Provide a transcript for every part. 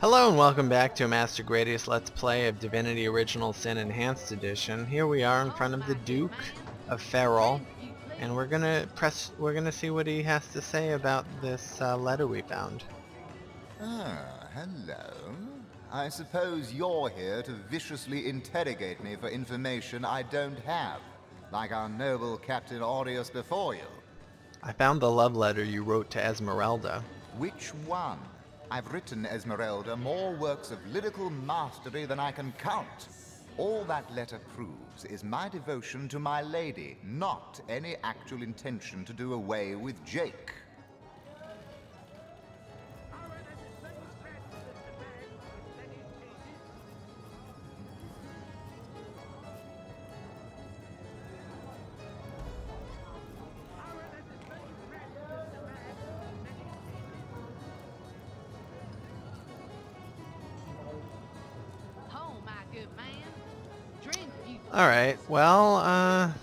Hello and welcome back to a Master Gradius Let's Play of Divinity Original Sin Enhanced Edition. Here we are in front of the Duke of Ferrol, and we're gonna see what he has to say about this letter we found. Ah, hello. I suppose you're here to viciously interrogate me for information I don't have, like our noble Captain Aureus before you. I found the love letter you wrote to Esmeralda. Which one? I've written Esmeralda more works of lyrical mastery than I can count. All that letter proves is my devotion to my lady, not any actual intention to do away with Jake. Alright, well,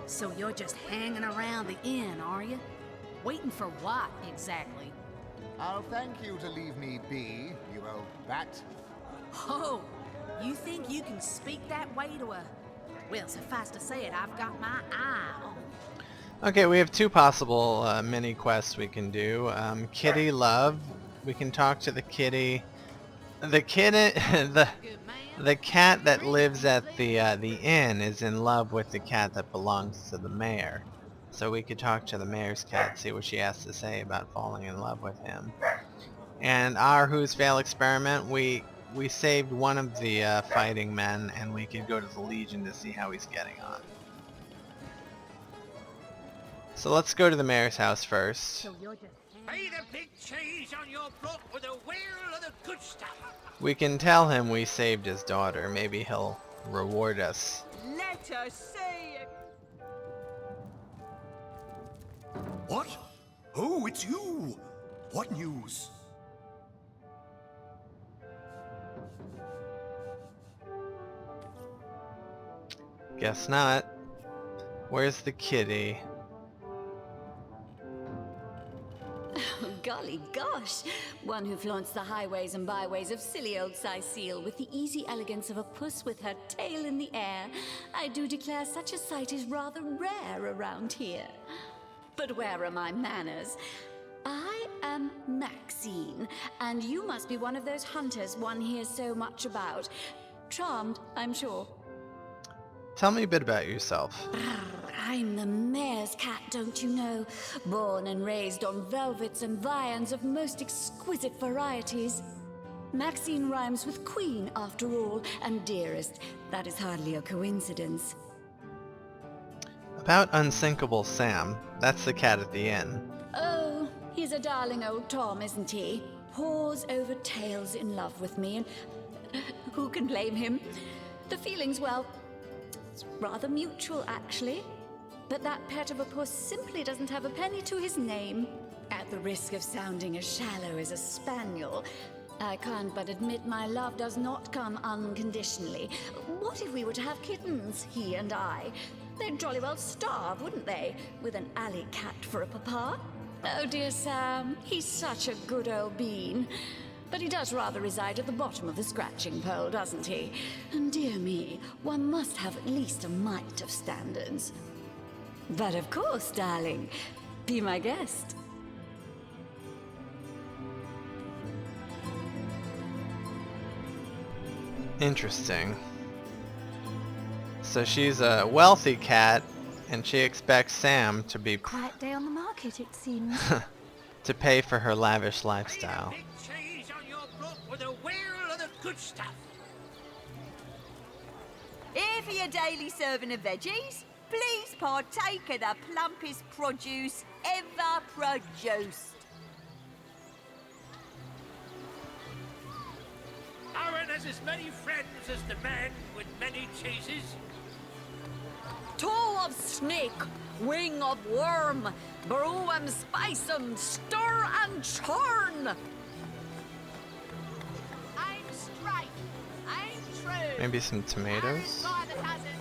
So you're just hanging around the inn, are you? Waiting for what, exactly? I'll thank you to leave me be, you old bat. Oh, you think you can speak that way to a... Well, suffice to say it, I've got my eye on. okay, we have two possible mini quests we can do. Kitty Love, we can talk to the kitty. The kitty, the cat that lives at the inn is in love with the cat that belongs to the mayor. So we could talk to the mayor's cat, see what she has to say about falling in love with him. And our Who's Fail experiment, we saved one of the fighting men, and we could go to the Legion to see how he's getting on. So let's go to the mayor's house first. Pay the big cheese on your block with a wheel of the good stuff. We can tell him we saved his daughter. Maybe he'll reward us. Let us see it. What? Oh, it's you! What news? Guess not. Where's the kitty? Golly gosh! One who flaunts the highways and byways of silly old Sicile with the easy elegance of a puss with her tail in the air. I do declare such a sight is rather rare around here. But where are my manners? I am Maxine, and you must be one of those hunters one hears so much about. Charmed, I'm sure. Tell me a bit about yourself. I'm the mayor's cat, don't you know? Born and raised on velvets and viands of most exquisite varieties. Maxine rhymes with queen, after all, and dearest. That is hardly a coincidence. About Unsinkable Sam. That's the cat at the inn. Oh, he's a darling old Tom, isn't he? Paws over tails in love with me, and who can blame him? The feeling's, well, it's rather mutual, actually. But that pet of a puss simply doesn't have a penny to his name. At the risk of sounding as shallow as a spaniel, I can't but admit my love does not come unconditionally. What if we were to have kittens, he and I? They'd jolly well starve, wouldn't they, with an alley cat for a papa? Oh dear Sam, he's such a good old bean. But he does rather reside at the bottom of the scratching pole, doesn't he? And dear me, one must have at least a mite of standards. But of course, darling, be my guest. Interesting. So she's a wealthy cat, and she expects Sam to be Quiet day on the market, it seems. to pay for her lavish lifestyle. Pay the big cheese on your block with a wheel of the good stuff. Here for your daily serving of veggies. Please partake of the plumpest produce ever produced. Aaron has as many friends as the man with many cheeses. Two of snake, wing of worm, brew 'em, spice 'em, stir and churn. I'm straight. I'm true. Maybe some tomatoes? By the cousins.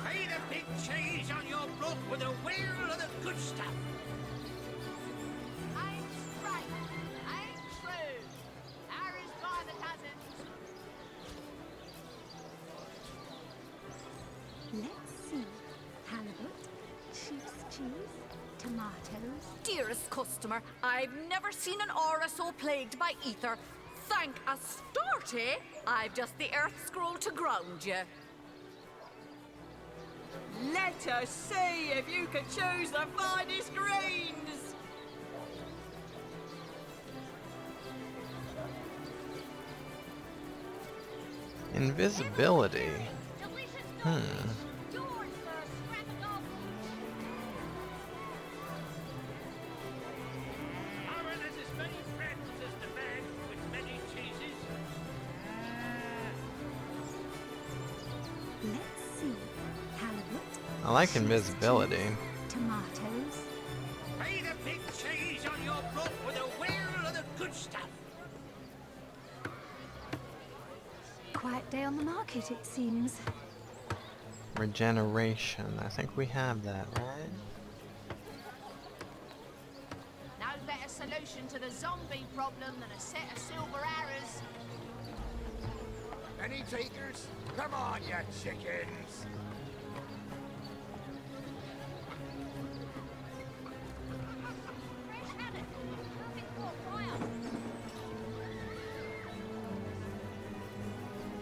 Pay the big cheese on your block with a wheel of the good stuff. I'm straight. I'm true. Harry's by the cousins. Let's see. Halibut, sheep's cheese, tomatoes. Dearest customer, I've never seen an aura so plagued by ether. Thank Astarte, I've just the earth scroll to ground you. Let us see if you can choose the finest greens. Invisibility. Aaron has as many friends as the man with many cheeses. Let's see. Halibut, I like sheep's invisibility. cheese, tomatoes. Pay the big cheese on your block with a wheel of the good stuff. Quiet day on the market, it seems. Regeneration. I think we have that, right? No better solution to the zombie problem than a set of silver arrows. Any takers? Come on, you chickens!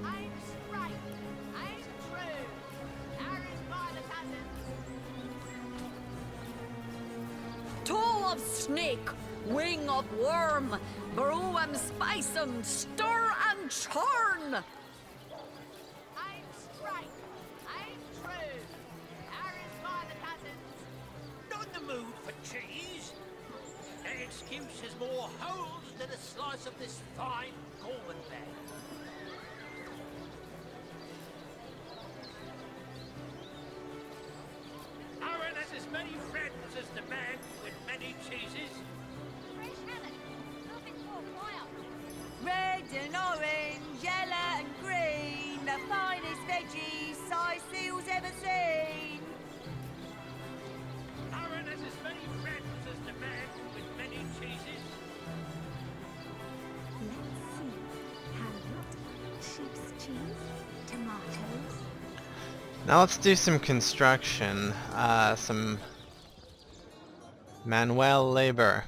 I'm straight. I'm true. Harry's by the cousins. Toe of snake, wing of worm, brew 'em, spice 'em, stir and churn. I'm straight. I'm true. Harry's by the cousins. Not in the mood for cheese. That excuse has more holes than a slice of this fine Gorman bag. Aaron has as many friends as the man with many cheeses. Fresh haddock. Nothing more quiet. Red and orange, yellow and green, the finest veggies size seals ever seen. Aaron has as many friends as the man with many cheeses. Let's see. Halibut, sheep's cheese, tomatoes. Now let's do some construction. Some manual labor.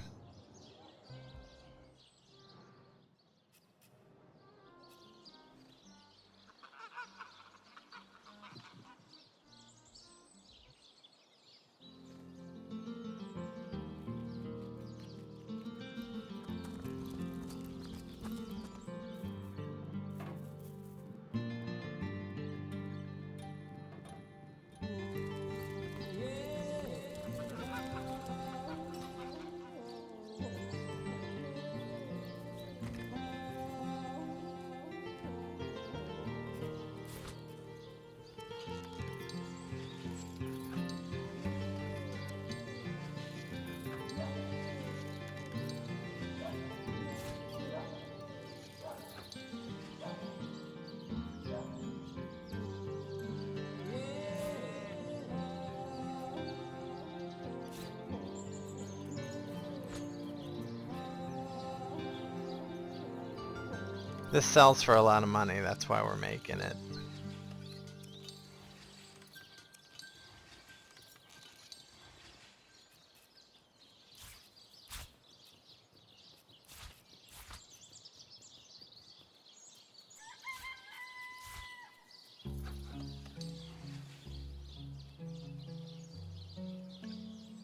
This sells for a lot of money, that's why we're making it.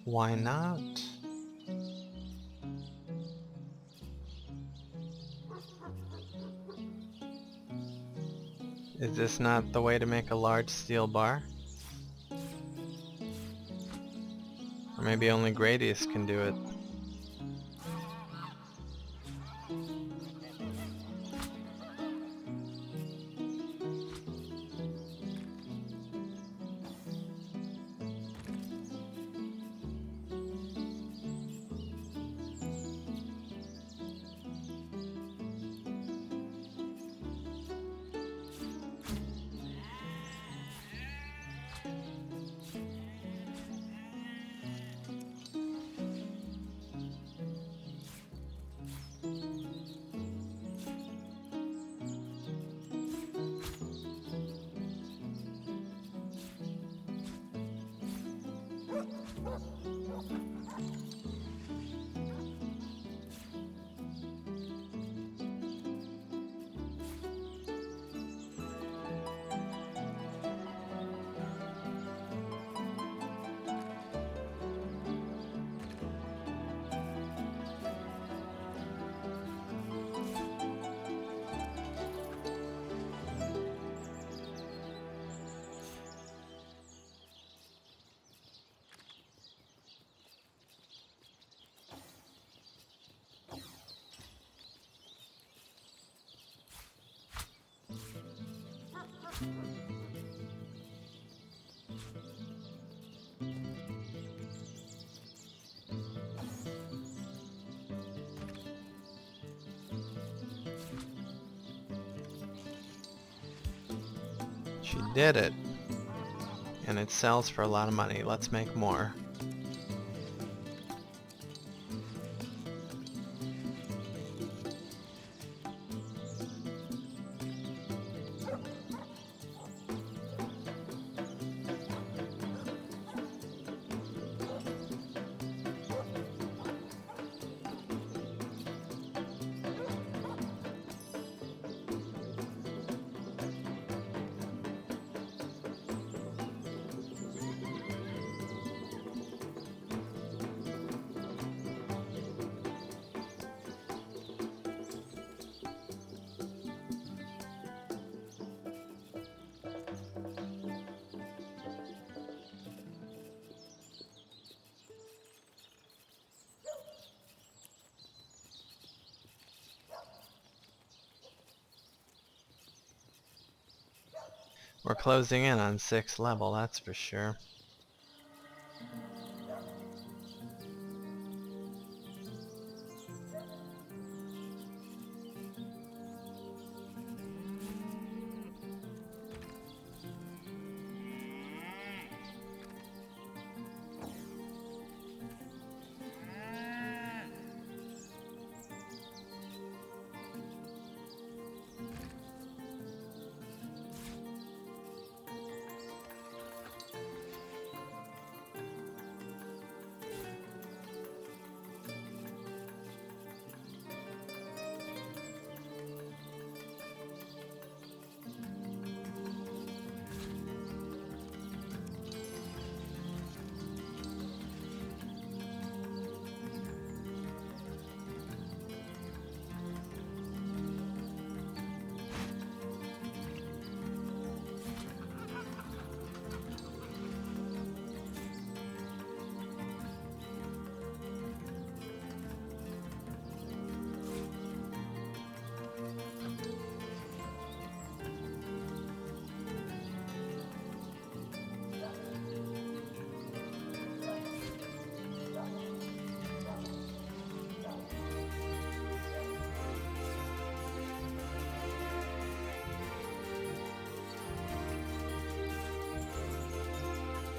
Why not? Is this not the way to make a large steel bar? Or maybe only Gradius can do it. She did it. And it sells for a lot of money. Let's make more. We're closing in on 6th level, that's for sure.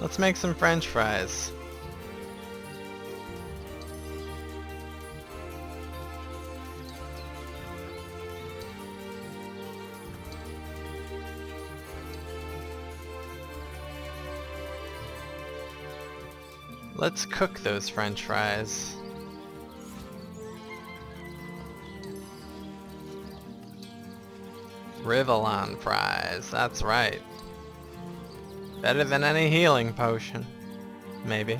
Let's make some French fries. Let's cook those French fries. Rivellon fries, that's right. Better than any healing potion. Maybe.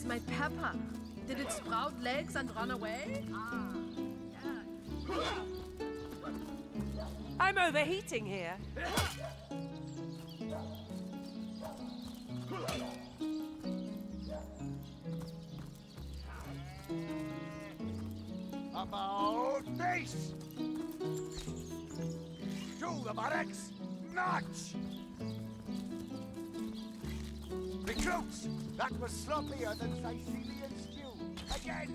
Where's my pepper? Did it sprout legs and run away? I'm overheating here. About face! To the barracks! March! Recruits! That was sloppier than Sicilian stew. Again!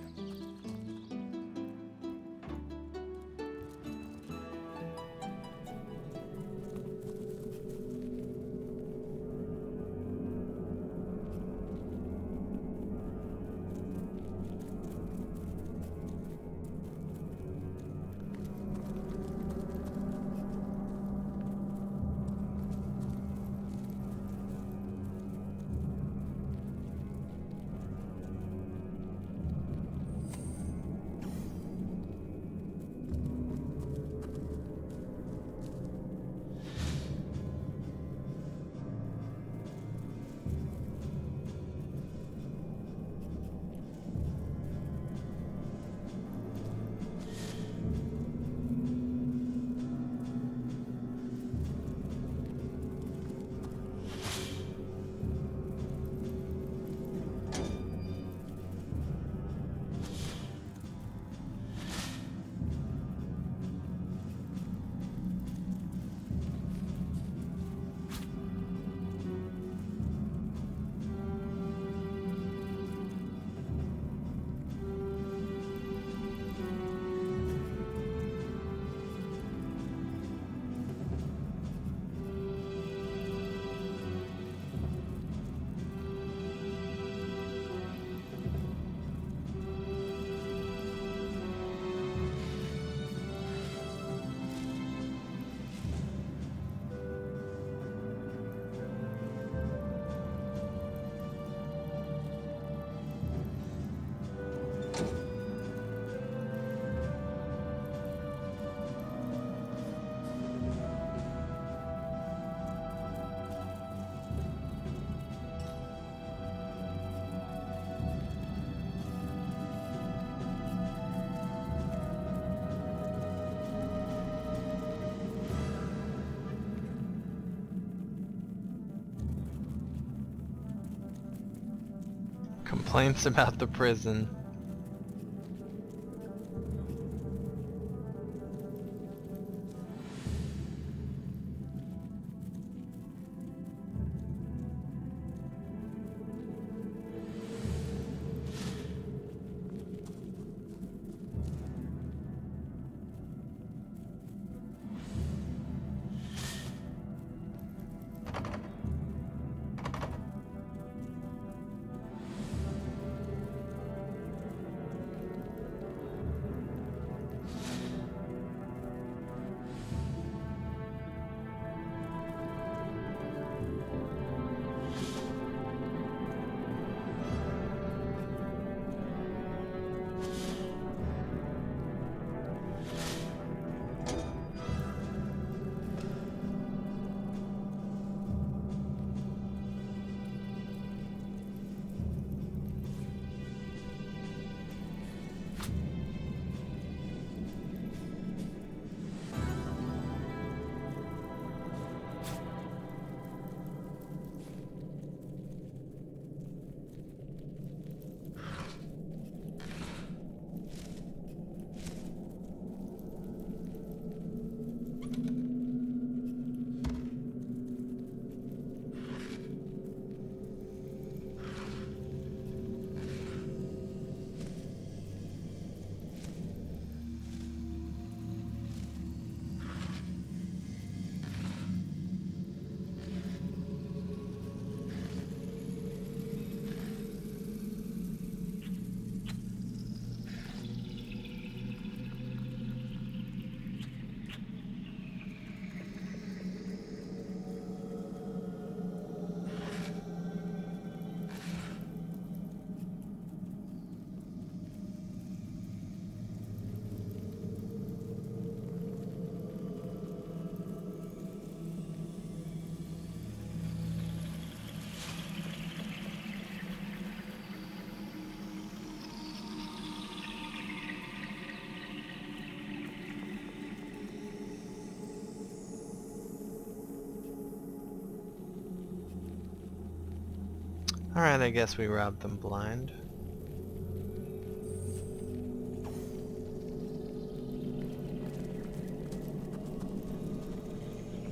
Complaints about the prison. Alright, I guess we robbed them blind.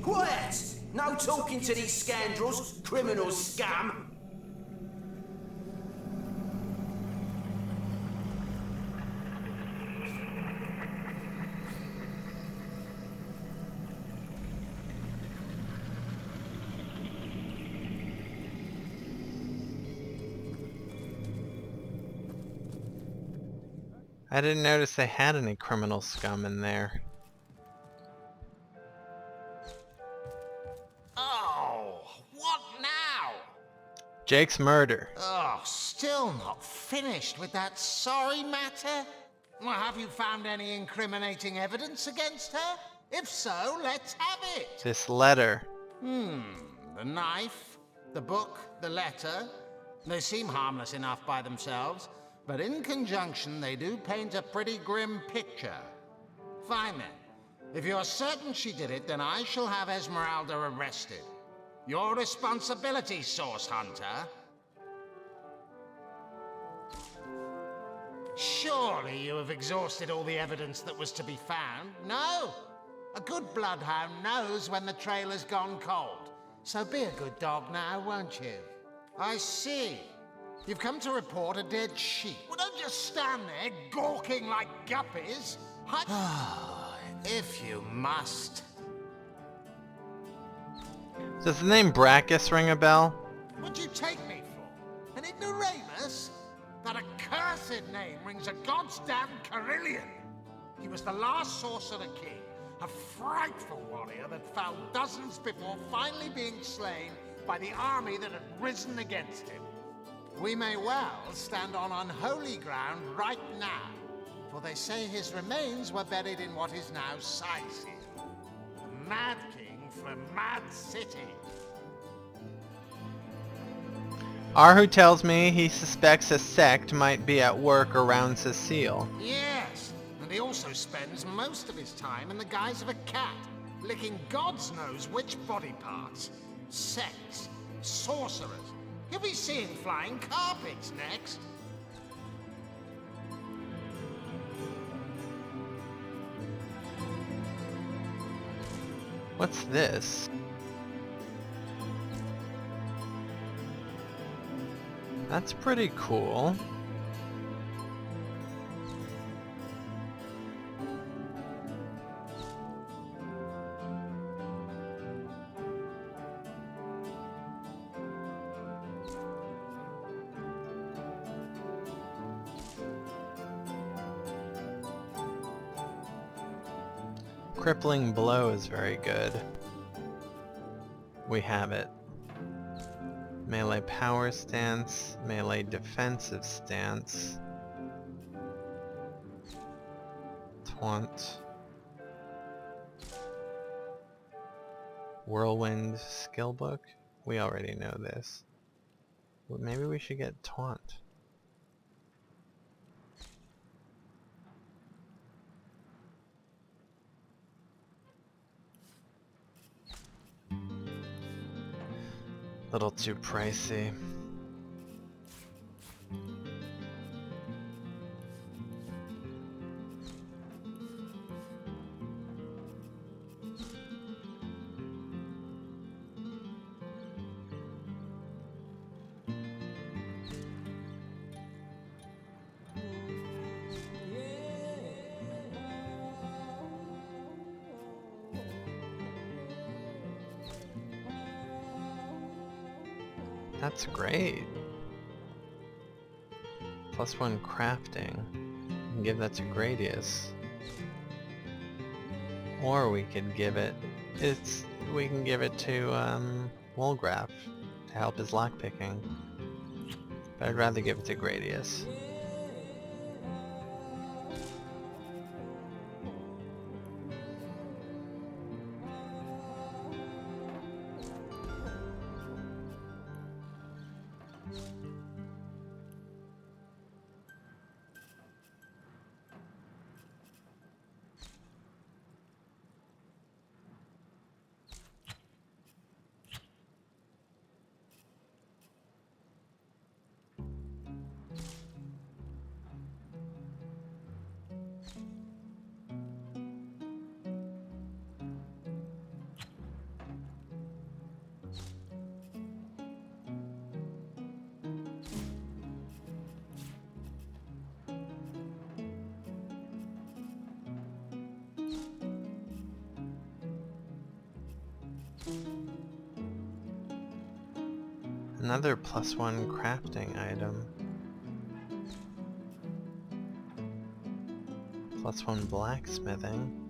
Quiet! No talking to these scoundrels, criminal scum! I didn't notice they had any criminal scum in there. Oh, what now? Jake's murder. Oh, still not finished with that sorry matter? Well, have you found any incriminating evidence against her? If so, let's have it. This letter. The knife, the book, the letter. They seem harmless enough by themselves, but in conjunction they do paint a pretty grim picture. Fine then. If you're certain she did it, then I shall have Esmeralda arrested. Your responsibility, Source Hunter. Surely you have exhausted all the evidence that was to be found? No. A good bloodhound knows when the trail has gone cold. So be a good dog now, won't you? I see. You've come to report a dead sheep. Well, don't just stand there gawking like guppies. If you must. Does the name Brachus ring a bell? What'd you take me for? An ignoramus? That accursed name rings a goddamn Carillion. He was the last Sorcerer King, a frightful warrior that fell dozens before finally being slain by the army that had risen against him. We may well stand on unholy ground right now, for they say his remains were buried in what is now Sicily. A mad king for a mad city. Arhu tells me he suspects a sect might be at work around Cecile. Yes, and he also spends most of his time in the guise of a cat, licking God's knows which body parts. Sects, sorcerers. He'll be seeing flying carpets next. What's this? That's pretty cool. Crippling blow is very good. We have it. Melee power stance, melee defensive stance. Taunt. Whirlwind skill book? We already know this. Well, maybe we should get Taunt. Little too pricey. That's great. +1 crafting. We can give that to Gradius. Or we could give it... we can give it to Wolgraf to help his lockpicking. But I'd rather give it to Gradius. Another +1 crafting item. +1 blacksmithing.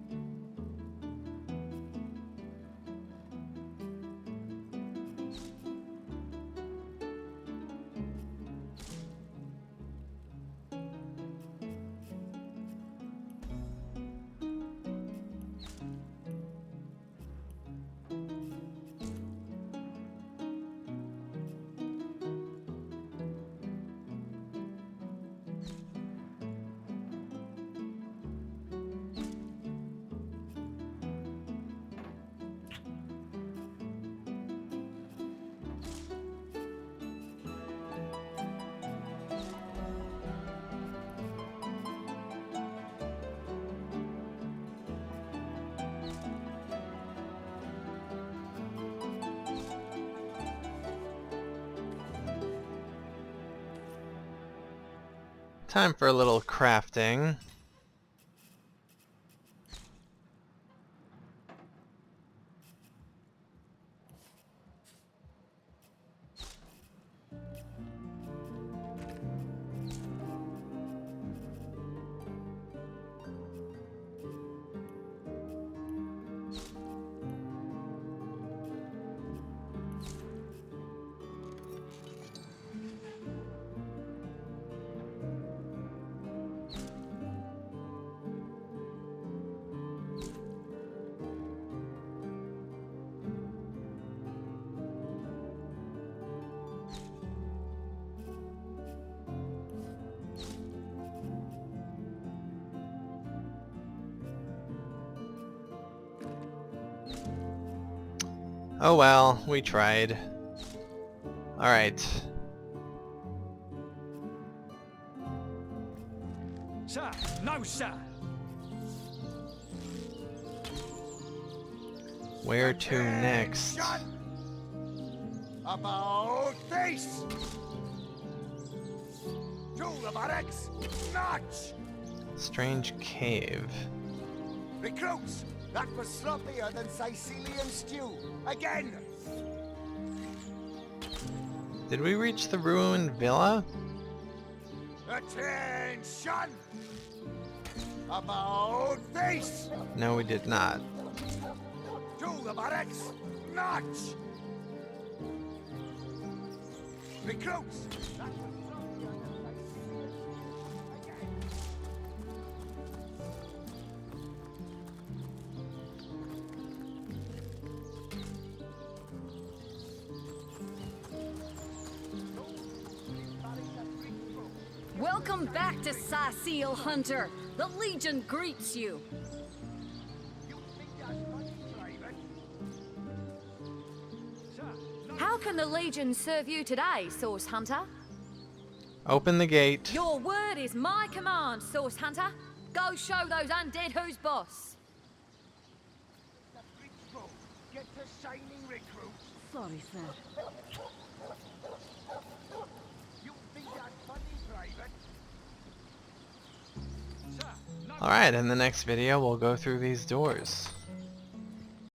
Time for a little crafting. Oh well, we tried. Alright. Sir, no sir. Where to next? About face! To the barracks! March! Strange cave. Recruits! That was sloppier than Sicilian stew. Again! Did we reach the ruined villa? Attention! About face! No, we did not. To the barracks! March! Recruits! That was sloppier than Sicilian stew. Again! Welcome back to Sicile, Hunter. The Legion greets you. How can the Legion serve you today, Source Hunter? Open the gate. Your word is my command, Source Hunter. Go show those undead who's boss. The bridge road. Get to shining recruits. Sorry, sir. You think that's funny, Private? Alright, in the next video we'll go through these doors.